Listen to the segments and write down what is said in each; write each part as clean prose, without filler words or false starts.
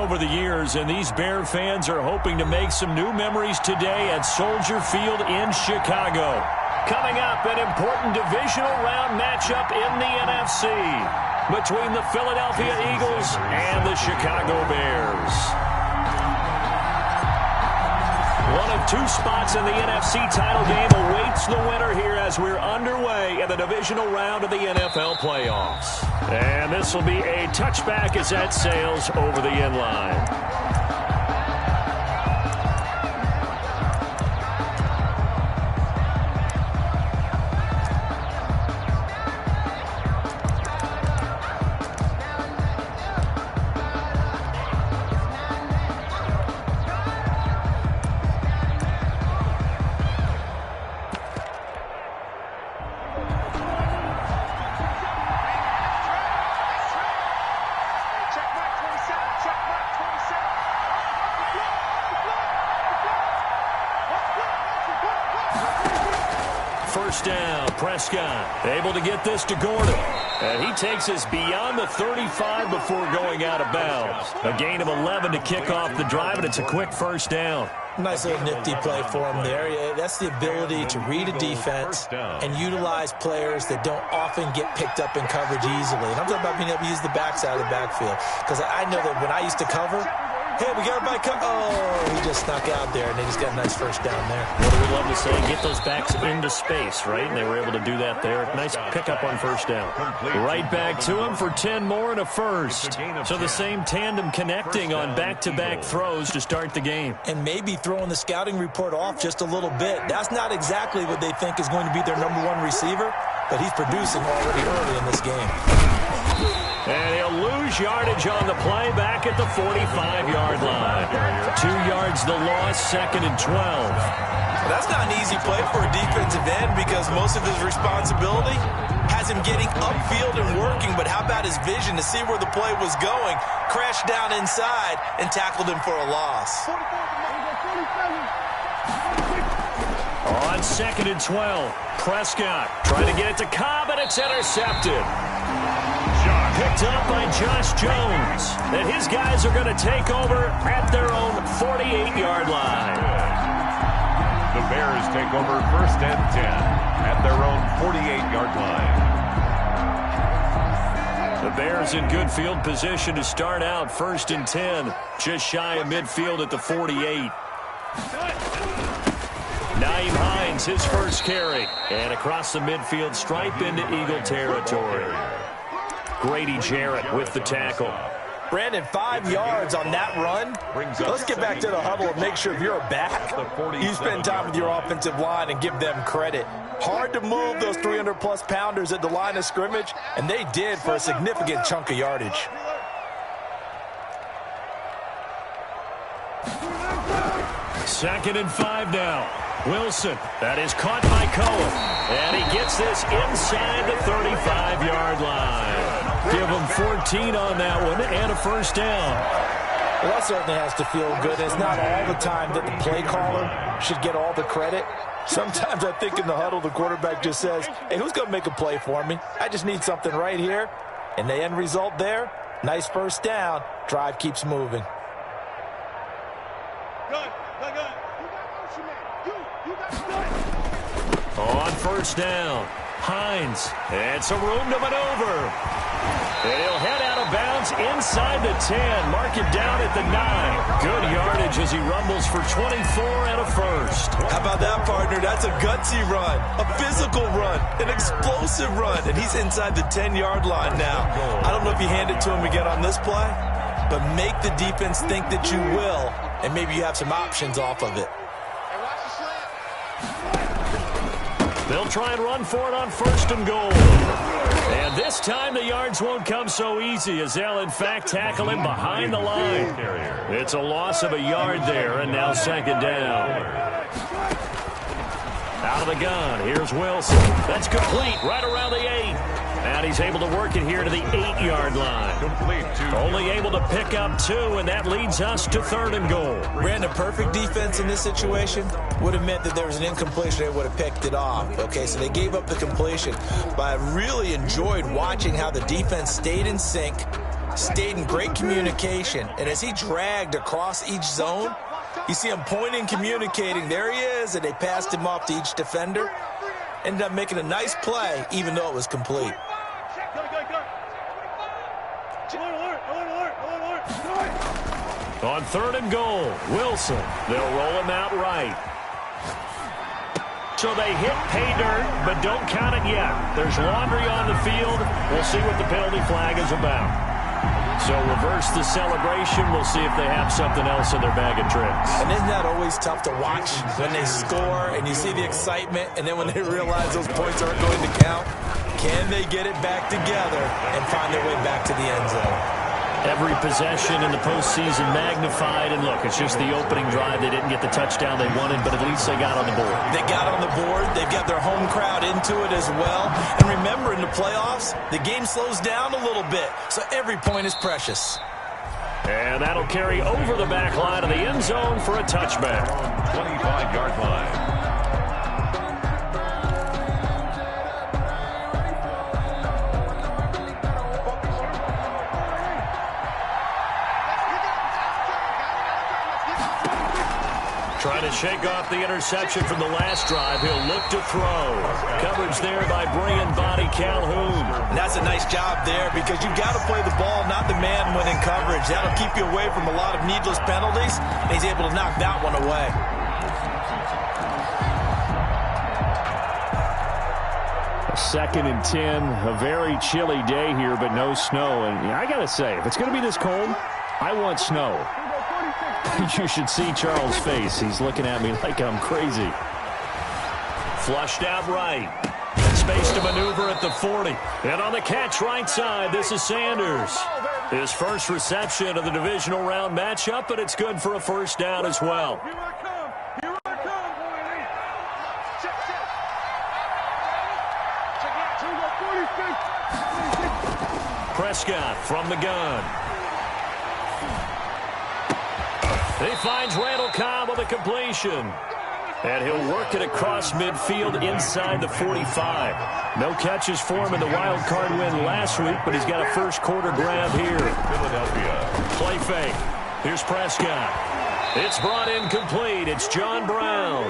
over the years, and these Bear fans are hoping to make some new memories today at Soldier Field in Chicago. Coming up, an important divisional round matchup in the NFC between the Philadelphia Eagles and the Chicago Bears. One of two spots in the NFC title game awaits the winner here as we're underway in the divisional round of the NFL playoffs. And this will be a touchback as that sails over the end line. First down, Prescott able to get this to Gordon. And he takes us beyond the 35 before going out of bounds. A gain of 11 to kick off the drive, and it's a quick first down. Nice little nifty play for him there. That's the ability to read a defense and utilize players that don't often get picked up in coverage easily. And I'm talking about being able to use the backside of the backfield. Because I know that when I used to cover, hey, we got a bike. Oh, he just snuck out there, and they just got a nice first down there. What do we love to say? Get those backs into space, right? And they were able to do that there. Nice pickup on first down. Right back to him for 10 more and a first. So the same tandem connecting on back-to-back throws to start the game. And maybe throwing the scouting report off just a little bit. That's not exactly what they think is going to be their number one receiver, but he's producing already early in this game. And he'll lose yardage on the play back at the 45-yard line. 2 yards the loss, 2nd and 12. That's not an easy play for a defensive end because most of his responsibility has him getting upfield and working, but how about his vision to see where the play was going, crashed down inside, and tackled him for a loss. On 2nd and 12, Prescott trying to get it to Cobb, and it's intercepted. Picked up by Josh Jones. And his guys are going to take over at their own 48-yard line. The Bears take over 1st and 10 at their own 48-yard line. The Bears in good field position to start out 1st and 10, just shy of midfield at the 48. Nyheim Hines, his first carry. And across the midfield stripe into Eagle territory. Grady Jarrett with the tackle. Brandon, 5 yards on that run. Let's get back to the huddle and make sure if you're a back, you spend time with your offensive line and give them credit. Hard to move those 300-plus pounders at the line of scrimmage, and they did for a significant chunk of yardage. Second and 5 now. Wilson, that is caught by Cohen. And he gets this inside the 35-yard line. Give him 14 on that one and a first down. Well, that certainly has to feel good. It's not all the time that the play caller should get all the credit. Sometimes I think in the huddle, the quarterback just says, hey, who's going to make a play for me? I just need something right here. And the end result there, nice first down. Drive keeps moving. On first down, Hines, and some room to maneuver. And he'll head out of bounds inside the 10, mark it down at the 9. Good yardage as he rumbles for 24 and a first. How about that, partner? That's a gutsy run, a physical run, an explosive run, and he's inside the 10-yard line now. I don't know if you hand it to him again on this play, but make the defense think that you will, and maybe you have some options off of it. They'll try and run for it on 1st and goal. And this time the yards won't come so easy as they'll, in fact, tackle him behind the line. It's a loss of a yard there, and now 2nd down. Out of the gun, here's Wilson. That's complete right around the 8. And he's able to work it here to the 8-yard line. Only able to pick up 2, and that leads us to 3rd and goal. Brandon, perfect defense in this situation would have meant that there was an incompletion. They would have picked it off. Okay, so they gave up the completion. But I really enjoyed watching how the defense stayed in sync, stayed in great communication. And as he dragged across each zone, you see him pointing, communicating. There he is, and they passed him off to each defender. Ended up making a nice play, even though it was complete. On 3rd and goal, Wilson. They'll roll him out right. So they hit pay dirt, but don't count it yet. There's laundry on the field. We'll see what the penalty flag is about. So reverse the celebration. We'll see if they have something else in their bag of tricks. And isn't that always tough to watch when they score and you see the excitement, and then when they realize those points aren't going to count? Can they get it back together and find their way back to the end zone? Every possession in the postseason magnified, and look, it's just the opening drive. They didn't get the touchdown they wanted, but at least they got on the board. They got on the board. They've got their home crowd into it as well. And remember, in the playoffs, the game slows down a little bit, so every point is precious. And that'll carry over the back line of the end zone for a touchback. 25-yard line. Trying to shake off the interception from the last drive. He'll look to throw. Coverage there by bringing body Calhoun. And that's a nice job there because you've got to play the ball, not the man when in coverage. That'll keep you away from a lot of needless penalties. And he's able to knock that one away. A 2nd and 10. A very chilly day here, but no snow. And I got to say, if it's going to be this cold, I want snow. You should see Charles' face. He's looking at me like I'm crazy. Flushed out right. Space to maneuver at the 40. And on the catch right side, this is Sanders. His first reception of the divisional round matchup, but it's good for a first down as well. Prescott from the gun. He finds Randall Cobb with a completion. And he'll work it across midfield inside the 45. No catches for him in the wild card win last week, but he's got a first quarter grab here. Philadelphia. Play fake. Here's Prescott. It's brought in complete. It's John Brown.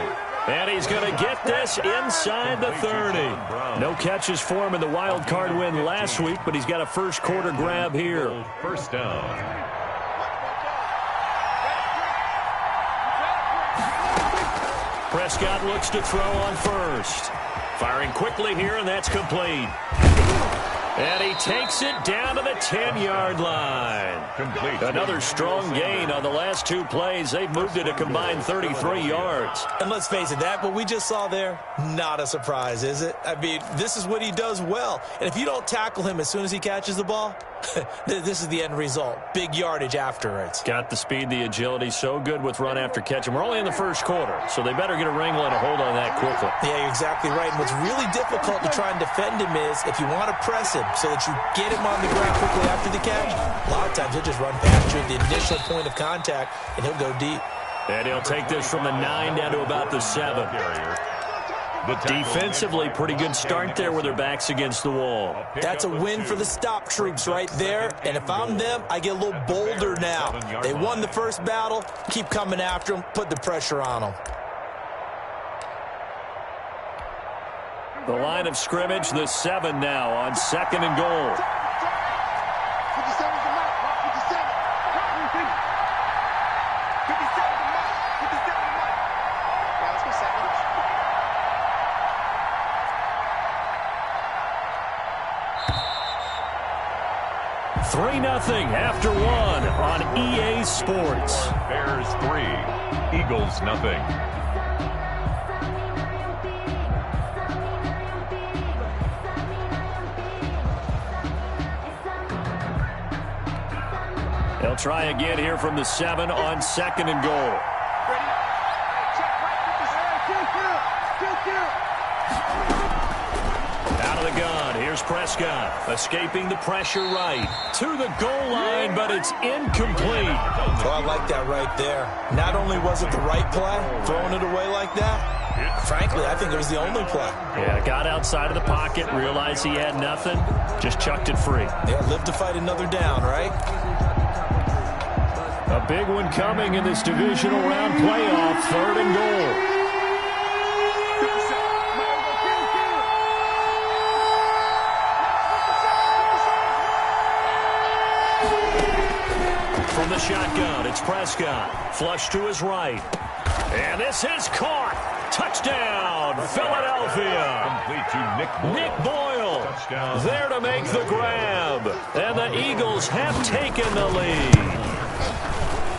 And he's going to get this inside the 30. No catches for him in the wild card win last week, but he's got a first quarter grab here. First down. Prescott looks to throw on first. Firing quickly here, and that's complete. And he takes it down to the 10-yard line. Complete. Another strong gain on the last two plays. They've moved it a combined 33 yards. And let's face it, that what we just saw there, not a surprise, is it? I mean, this is what he does well. And if you don't tackle him as soon as he catches the ball, this is the end result. Big yardage afterwards. Got the speed, the agility, so good with run after catch. And we're only in the first quarter, so they better get a wrangle and a hold on that quickly. Yeah, you're exactly right. And what's really difficult to try and defend him is if you want to press him so that you get him on the ground quickly after the catch, a lot of times he'll just run past you at the initial point of contact, and he'll go deep. And he'll take this from the 9 down to about the 7. Defensively, pretty good start there with their backs against the wall. That's a win for the stop troops right there. And if I'm them, I get a little bolder now. They won the first battle. Keep coming after them. Put the pressure on them. The line of scrimmage, the 7 now on 2nd and goal. Nothing after 1 on EA Sports. Bears 3, Eagles nothing. They'll try again here from the 7 on 2nd and goal. Out of the gun, here's Prescott, escaping the pressure right to the goal line, but it's incomplete. Oh, I like that right there. Not only was it the right play, throwing it away like that, Frankly, I think it was the only play. Yeah, got outside of the pocket, realized he had nothing, just chucked it free. Yeah, live to fight another down, right? A big one coming in this divisional round playoff, 3rd and goal. From the shotgun, it's Prescott. Flush to his right. And this is caught. Touchdown, Philadelphia. Complete to Nick Boyle. Touchdown. There to make the grab. And the Eagles have taken the lead.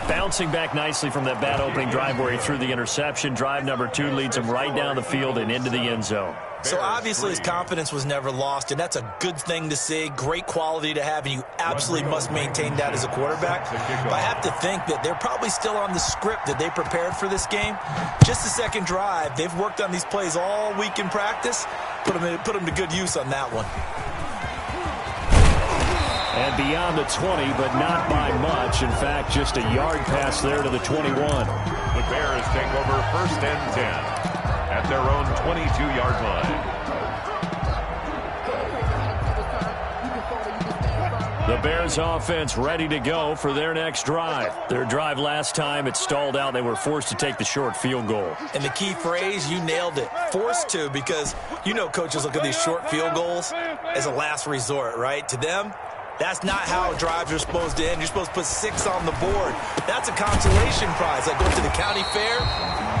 Bouncing back nicely from that bad opening drive where he threw the interception. Drive number 2 leads him right down the field and into the end zone. So obviously his confidence was never lost, and that's a good thing to see, great quality to have, and you absolutely must maintain that as a quarterback. But I have to think that they're probably still on the script that they prepared for this game. Just the second drive, they've worked on these plays all week in practice. Put them to good use on that one. And beyond the 20, but not by much. In fact, just a yard pass there to the 21. The Bears take over 1st and 10. At their own 22-yard line. The Bears offense ready to go for their next drive. Their drive last time, it stalled out. They were forced to take the short field goal. And the key phrase, you nailed it. Forced to, because you know coaches look at these short field goals as a last resort, right? To them, that's not how drives are supposed to end. You're supposed to put 6 on the board. That's a consolation prize. Like going to the county fair,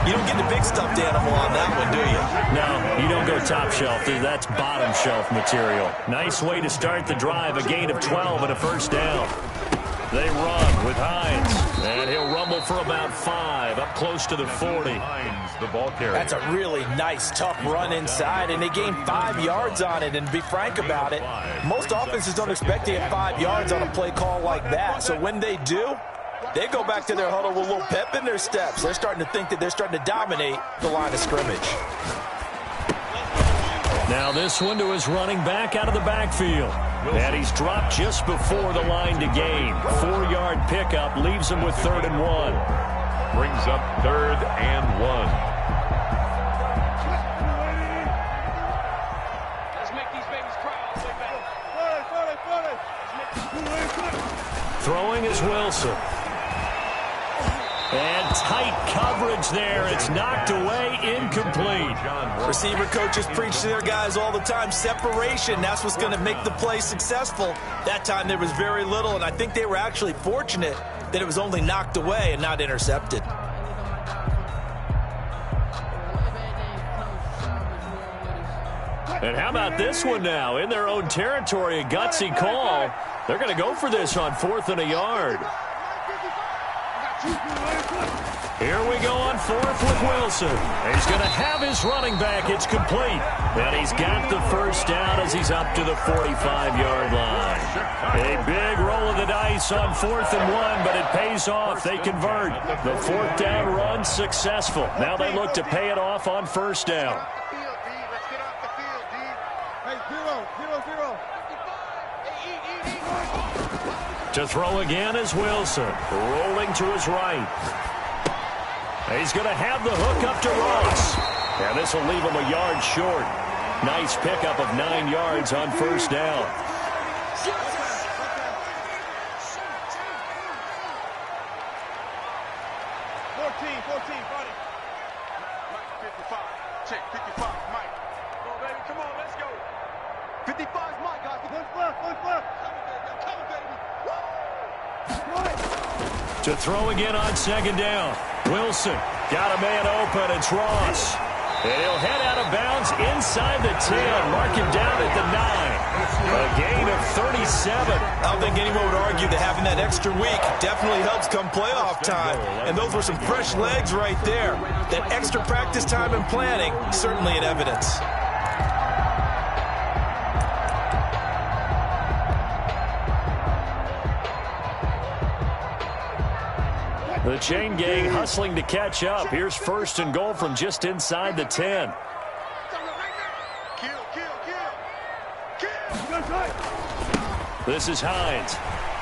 you don't get the big stuffed animal on that one, do you? No, you don't go top shelf. That's bottom shelf material. Nice way to start the drive. A gain of 12 and a 1st down. They run with Hines, and he'll rumble for about 5, up close to the 40. Hines, the ball carrier. That's a really nice, tough run inside, and they gained 5 yards on it. And to be frank about it, most offenses don't expect to get 5 yards on a play call like that. So when they do, they go back to their huddle with a little pep in their steps. They're starting to think that they're starting to dominate the line of scrimmage. Now this one to his running back out of the backfield. And he's dropped just before the line to gain. 4-yard pickup leaves him with 3rd and 1. Brings up 3rd and 1. Let's make these babies cry all the way back. Throwing is Wilson. And tight coverage there. It's knocked away, incomplete. Receiver coaches preach to their guys all the time. Separation, that's what's going to make the play successful. That time there was very little, and I think they were actually fortunate that it was only knocked away and not intercepted. And how about this one now? In their own territory, a gutsy call. They're going to go for this on 4th and a yard. Here we go on 4th with Wilson. He's going to have his running back. It's complete. And he's got the 1st down as he's up to the 45-yard line. A big roll of the dice on 4th and 1, but it pays off. They convert. The 4th down run successful. Now they look to pay it off on 1st down. To throw again is Wilson. Rolling to his right. He's going to have the hook up to Ross. And this will leave him a yard short. Nice pickup of 9 yards on 1st down. Check 55, Mike. Come on, baby. Come on, let's go. 55's Mike, guys. Look left. To throw again on 2nd down. Wilson got a man open. It's Ross. And he'll head out of bounds inside the 10. Mark him down at the 9. A gain of 37. I don't think anyone would argue that having that extra week definitely helps come playoff time. And those were some fresh legs right there. That extra practice time and planning, certainly in evidence. The chain gang hustling to catch up. Here's 1st and goal from just inside the 10. This is Hines.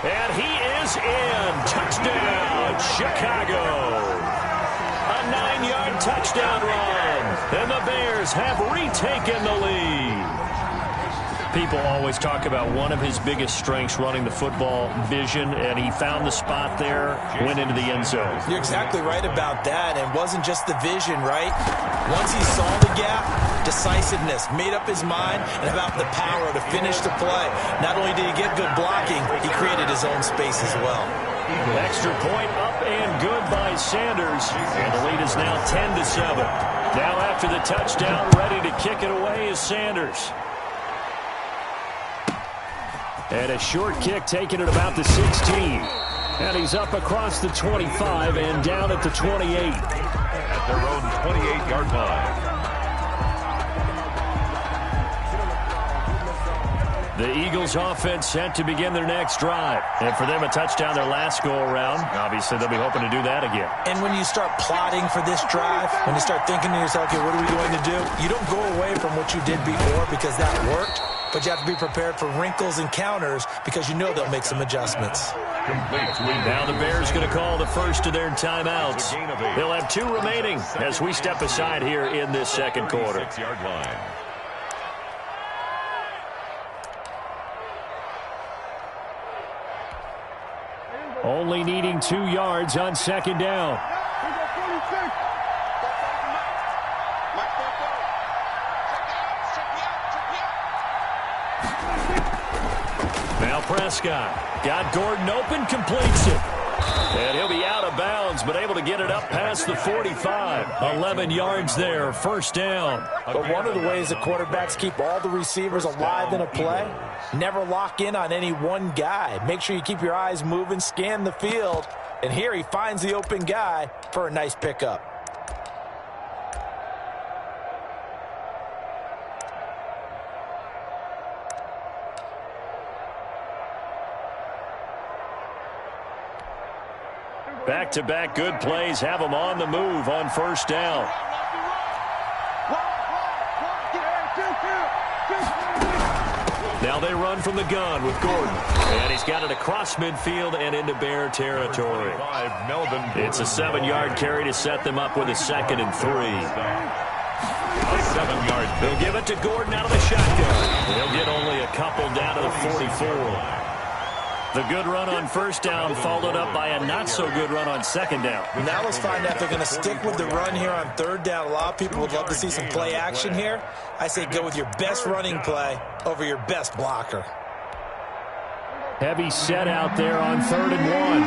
And he is in. Touchdown, Chicago. A 9-yard touchdown run. And the Bears have retaken the lead. People always talk about one of his biggest strengths running the football, vision, and he found the spot there, went into the end zone. You're exactly right about that, and it wasn't just the vision, right? Once he saw the gap, decisiveness, made up his mind, and about the power to finish the play. Not only did he get good blocking, he created his own space as well. Extra point up and good by Sanders, and the lead is now 10-7. Now after the touchdown, ready to kick it away is Sanders. And a short kick taken at about the 16. And he's up across the 25 and down at the 28. At their own 28-yard line. The Eagles offense set to begin their next drive. And for them, a touchdown their last go-around. Obviously, they'll be hoping to do that again. And when you start plotting for this drive, when you start thinking to yourself, okay, what are we going to do? You don't go away from what you did before because that worked. But you have to be prepared for wrinkles and counters because you know they'll make some adjustments. Now the Bears going to call the first of their timeouts. They'll have 2 remaining as we step aside here in this second quarter. 6-yard line. Only needing 2 yards on second down. Now Prescott got Gordon open, completes it. And he'll be out of bounds, but able to get it up past the 45. 11 yards there, first down. But one of the ways the quarterbacks keep all the receivers alive in a play, never lock in on any one guy. Make sure you keep your eyes moving, scan the field. And here he finds the open guy for a nice pickup. Back-to-back good plays have them on the move on first down. Now they run from the gun with Gordon. And he's got it across midfield and into Bear territory. It's a 7-yard carry to set them up with a 2nd and 3. A 7-yard. They'll give it to Gordon out of the shotgun. They'll get only a couple down to the 44. The good run on first down followed up by a not-so-good run on second down. Now let's find out if they're going to stick with the run here on third down. A lot of people would love to see some play action here. I say go with your best running play over your best blocker. Heavy set out there on 3rd and 1.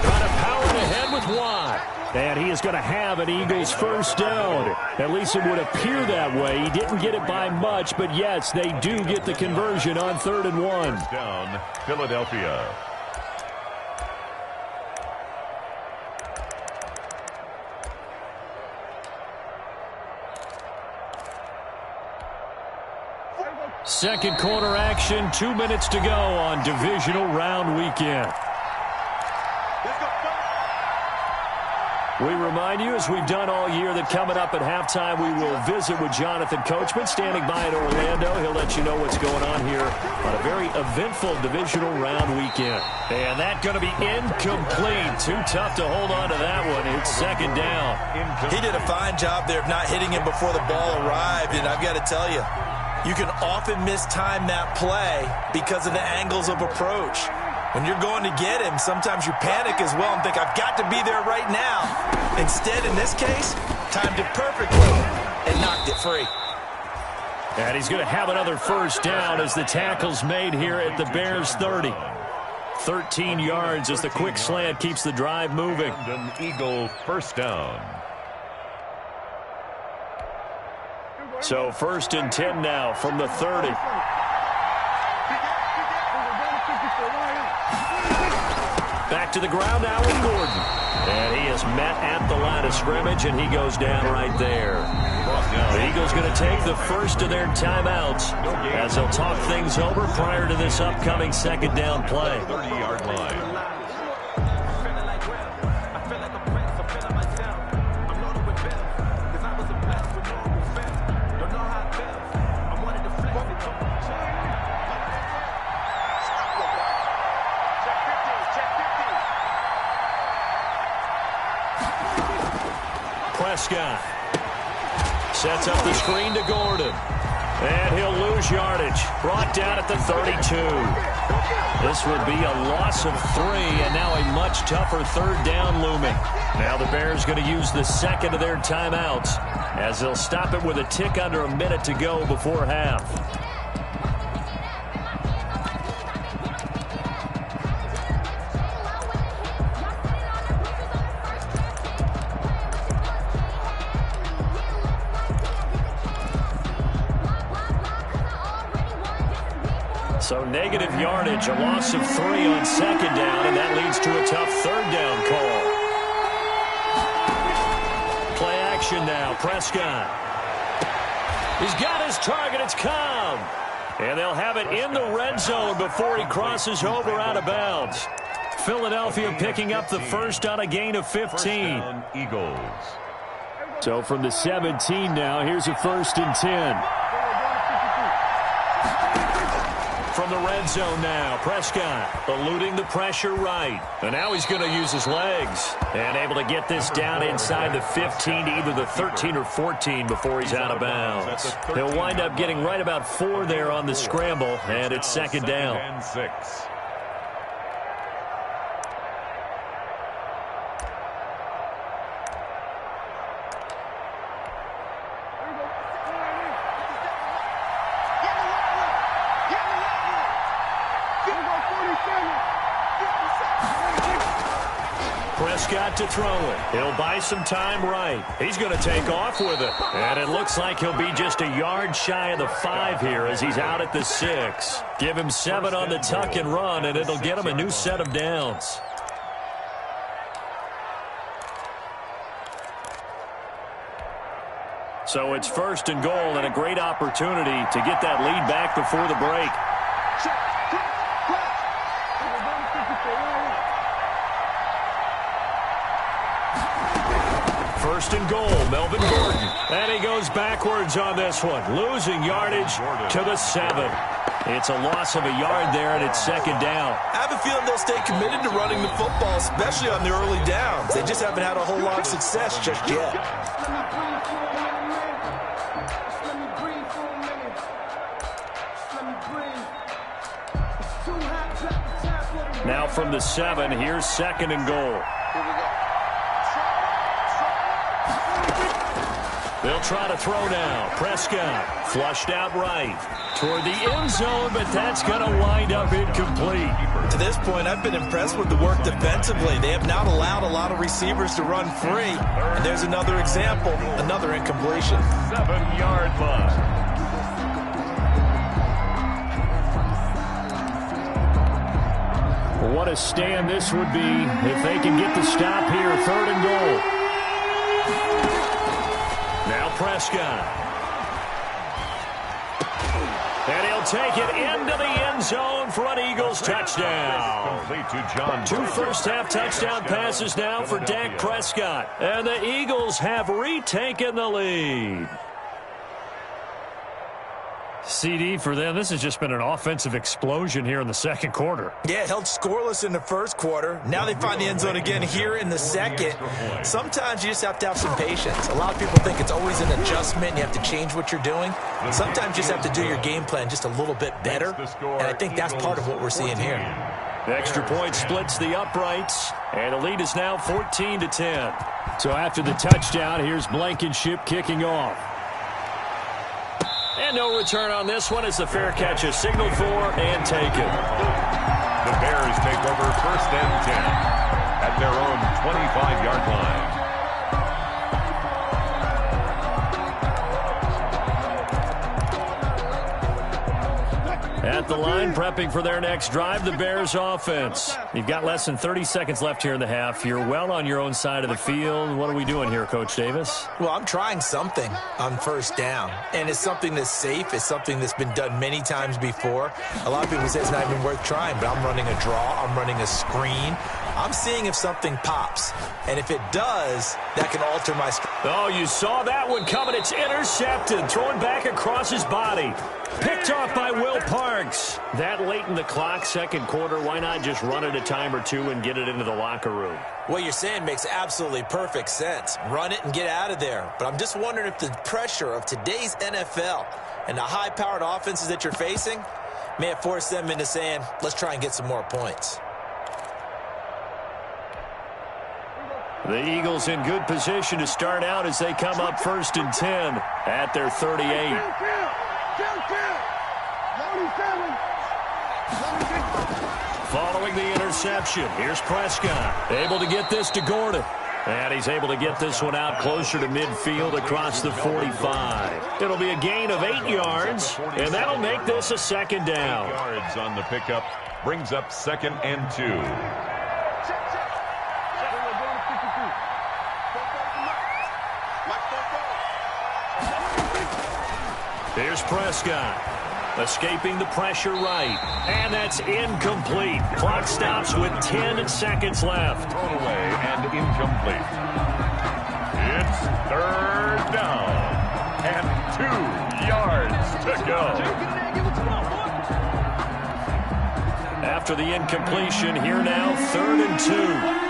Trying to power it ahead with Watt. And he is going to have an Eagles first down. At least it would appear that way. He didn't get it by much, but yes, they do get the conversion on 3rd and 1. Down, Philadelphia. Second quarter action, 2 minutes to go on divisional round weekend. We remind you, as we've done all year, that coming up at halftime, we will visit with Jonathan Coachman, standing by in Orlando. He'll let you know what's going on here on a very eventful divisional round weekend. And that's going to be incomplete. Too tough to hold on to that one. It's second down. He did a fine job there of not hitting him before the ball arrived, and I've got to tell you, you can often mistime that play because of the angles of approach. When you're going to get him, sometimes you panic as well and think, I've got to be there right now. Instead, in this case, timed it perfectly and knocked it free. And he's going to have another first down as the tackle's made here at the Bears 30. 13 yards as the quick slant keeps the drive moving. An Eagle first down. So 1st and 10 now from the 30. Back to the ground now with Gordon. And he is met at the line of scrimmage, and he goes down right there. The Eagles going to take the first of their timeouts as they'll talk things over prior to this upcoming second down play. 30-yard line. Prescott. Sets up the screen to Gordon. And he'll lose yardage. Brought down at the 32. This will be a loss of 3, and now a much tougher third down looming. Now the Bears going to use the second of their timeouts as they'll stop it with a tick under a minute to go before half. So negative yardage, a loss of 3 on second down, and that leads to a tough third down call. Play action now, Prescott. He's got his target, it's Cobb. And they'll have it in the red zone before he crosses over out of bounds. Philadelphia picking up the first on a gain of 15. Eagles. So from the 17 now, here's a 1st and 10. From the red zone now, Prescott eluding the pressure right. And now he's going to use his legs. And able to get this down inside the 15 to either the 13 or 14 before he's out of bounds. He'll wind up getting right about 4 there on the scramble, and it's second down. And 6. Prescott to throw it. He'll buy some time right. He's going to take off with it. And it looks like he'll be just a yard shy of the 5 here as he's out at the 6. Give him 7 on the tuck and run, and it'll get him a new set of downs. So it's 1st and goal, and a great opportunity to get that lead back before the break. 1st and goal, Melvin Gordon. And he goes backwards on this one, losing yardage to the 7. It's a loss of a yard there, and it's second down. I have a feeling they'll stay committed to running the football, especially on the early downs. They just haven't had a whole lot of success just yet. Now from the 7, here's 2nd and goal. They'll try to throw now. Prescott flushed out right toward the end zone, but that's going to wind up incomplete. To this point, I've been impressed with the work defensively. They have not allowed a lot of receivers to run free. And there's another example, another incompletion. 7-yard line. Well, what a stand this would be if they can get the stop here. 3rd and goal. Now Prescott. And he'll take it into the end zone for an Eagles touchdown. Complete to John. 2 first-half touchdown passes now for Dak Prescott. And the Eagles have retaken the lead. CD for them. This has just been an offensive explosion here in the second quarter. Yeah, held scoreless in the first quarter. Now they find the end zone again here in the second. Sometimes you just have to have some patience. A lot of people think it's always an adjustment. You have to change what you're doing. Sometimes you just have to do your game plan just a little bit better. And I think that's part of what we're seeing here. The extra point splits the uprights. And the lead is now 14-10. So after the touchdown, here's Blankenship kicking off. And no return on this one as the fair catch is signaled for and taken. The Bears take over 1st and 10 at their own 25-yard line. At the line, prepping for their next drive, the Bears offense. You've got less than 30 seconds left here in the half. You're well on your own side of the field. What are we doing here, Coach Davis? Well, I'm trying something on 1st down. And it's something that's safe. It's something that's been done many times before. A lot of people say it's not even worth trying, but I'm running a draw. I'm running a screen. I'm seeing if something pops. And if it does, that can alter my... Oh, you saw that one coming. It's intercepted. Throwing back across his body. Picked off by Will Parks. That late in the clock, second quarter, why not just run it a time or two and get it into the locker room? What you're saying makes absolutely perfect sense. Run it and get out of there. But I'm just wondering if the pressure of today's NFL and the high-powered offenses that you're facing may have forced them into saying, let's try and get some more points. The Eagles in good position to start out as they come up 1st and 10 at their 38. Following the interception, here's Prescott. Able to get this to Gordon. And he's able to get this one out closer to midfield across the 45. It'll be a gain of 8 yards, and that'll make this a second down. 8 yards on the pickup brings up 2nd and 2. Here's Prescott. Escaping the pressure right. And that's incomplete. Clock stops with 10 seconds left. Thrown away and incomplete. It's 3rd down. And 2 yards to go. After the incompletion, here now, 3rd and 2.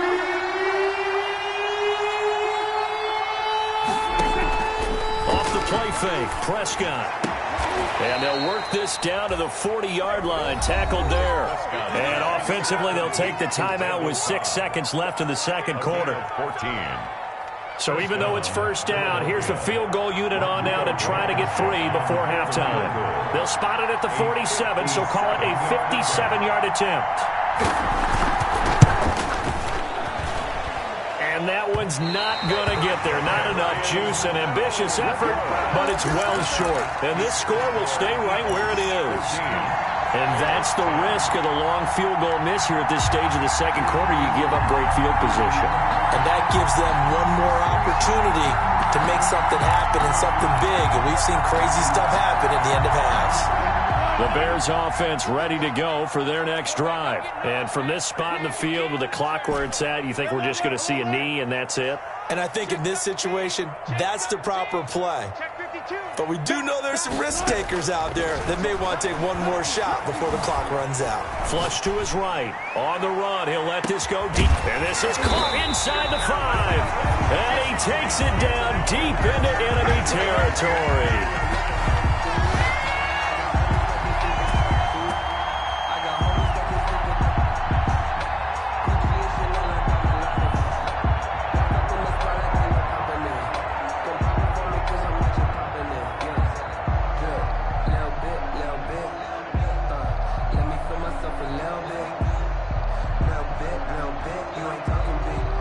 Play fake, Prescott. And they'll work this down to the 40-yard line, tackled there. And offensively, they'll take the timeout with 6 seconds left in the second quarter. 14. So even though it's 1st down, here's the field goal unit on now to try to get 3 before halftime. They'll spot it at the 47, so call it a 57-yard attempt. And that one's not going to get there. Not enough juice, an ambitious effort, but it's well short. And this score will stay right where it is. And that's the risk of the long field goal miss here at this stage of the second quarter. You give up great field position. And that gives them one more opportunity to make something happen and something big. And we've seen crazy stuff happen at the end of halves. The Bears offense ready to go for their next drive. And from this spot in the field with the clock where it's at, you think we're just going to see a knee and that's it? And I think in this situation, that's the proper play. But we do know there's some risk takers out there that may want to take one more shot before the clock runs out. Flush to his right. On the run, he'll let this go deep. And this is caught inside the 5. And he takes it down deep into enemy territory. Little bit, you ain't talking big.